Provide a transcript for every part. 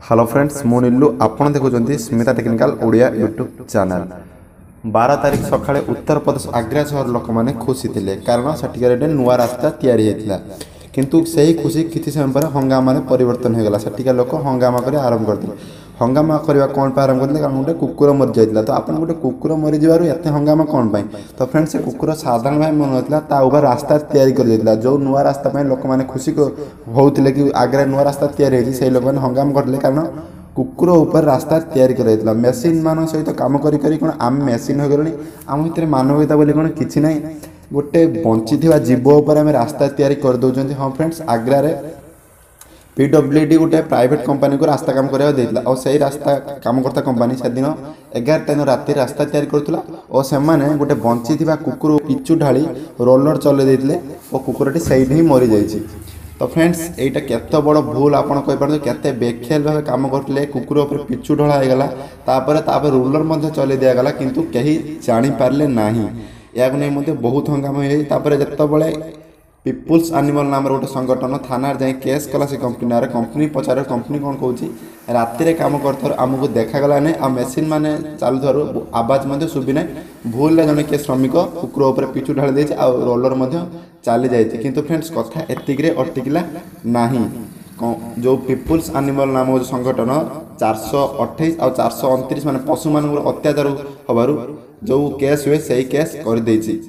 Hello friends मु नीलू आपण देखुं Smita technical Odia YouTube channel 12 तारिख सकाळे उत्तर प्रदेश आग्रा सहर लोक मैंने खुशी थे कारण सेठिकार नुआ रास्ता तैयारी होता किंतु से ही खुशी किसी समय पर हंगामा परिवर्तन होगा सेठिकार लोक हंगामा कर आरंभ करते हंगामा करवा कौन पर आरंभ करते कारण गोटे कुकुर मरी जाता तो आप गोटे कुकुर मरी एत हंगामा कौन पाई तो फ्रेंड्स से कुकुर साधारण भाई मन होता रास्ता तैयारी कर जो नुआ रास्ता लोक मैंने खुशी होते कि आग्रा नुआ रास्ता तैयारी से लोक मैंने हंगामा करते कारण कुकुर उपर रास्ता तैयारी कर मेसीन मान सहित कम कौन आम मेसीन हो गले आम भितर मानवीयता बोली कौन कि ना गोटे बंची जीव उपर आम रास्ता तैयारी कर दौरान हाँ फ्रेंड्स आग्रा PWD गोटे प्राइवेट कंपनी को रास्ता काम करवा और सही रास्ता काम करता कंपनी से दिन 11 राति रास्ता तैयारी करुला और से गोटे बंची कुकुर पिचु ढाली रोलर चले देते और कुकुरटी सही ही मरी जाइए तो फ्रेंड्स एटा केते बड़ भूल आपन कहि पारदो केते बेख्याल भाव काम करले कुकुर ऊपर पिचु ढोला हो गला तापर रोलर मध्ये चले दिया गला किंतु कहीं जानि पारले नाही या नै मध्ये बहुत हंगामा होई तापर जत्तो बळे पीपुल्स एनिमल नाम गोटे संगठन थाना जाए केस कला से कंपनी पचार कंपनी कौन कौन राति काम कर आमको देखागला नहीं आ मेसीन मैंने चालू आवाज शुभी ना भूल जन किए श्रमिक कुकुर उपर पिचु ढाली दे रोलर चली जाए किंतु फ्रेंड्स कथा एतिक अटकिला नहीं जो पीपुल्स एनिमल नाम जो संगठन 428 और 429 माने पशु मान अत्याचार हबारु जो केस हुए सही केस कर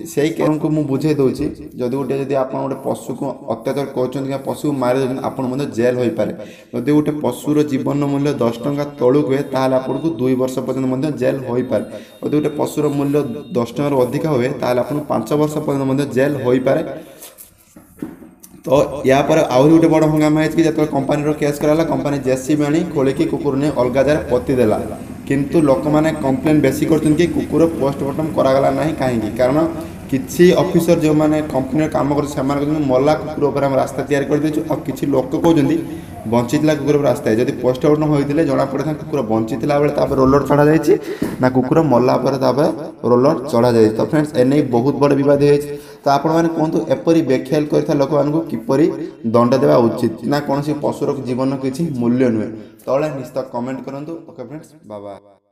सही केस को मुझे बुझे दूसरी जदि गोटे जब आप गोटे पशु को अत्याचार कर पशु मारे आपड़ जेल हो पारे जदि गोटे पशुर जीवन मूल्य 10 टंका तलुक हुए ताल आपको 2 वर्ष पर्यटन जेल हो पारे जदि गोटे पशुर मूल्य 10 टंकार अधिक हुए ताल आप 5 वर्ष पर्यटन जेल हो पारे तो या पर आहुरी गोटे बड़ हंगामा है जो कंपनी केस कराला कंपनी जेसीबी आनी खोलिकी कुकुर ने अलग जगह पति देला किंतु लोक मैंने कंप्लेन बेसी कर कुकुर पोस्टमार्टम करागला ना कहीं कारण किसी ऑफिसर जो मैंने कंपनी काम कर मला कुकुर उपर रास्ता तैयारी कर देछु और किसी लोक कहते बंचीला कुकुर रास्ता है जब पोस्टमार्टम होते जना पड़े कुकुर बंचीला बेले रोलर चढ़ा जाए ना कुकुर मल्ला रोलर चढ़ा जाए तो फ्रेंड्स एने बहुत बड़ बद हो तो आपण मैंने कहतु एपरी बेख्याल कर लोक मानू किपरि दंड देवा उचित ना कौन पशुर जीवन किसी मूल्य नुहे तले निश्चित कमेंट करूँ ओके फ्रेंड्स बाय बाय।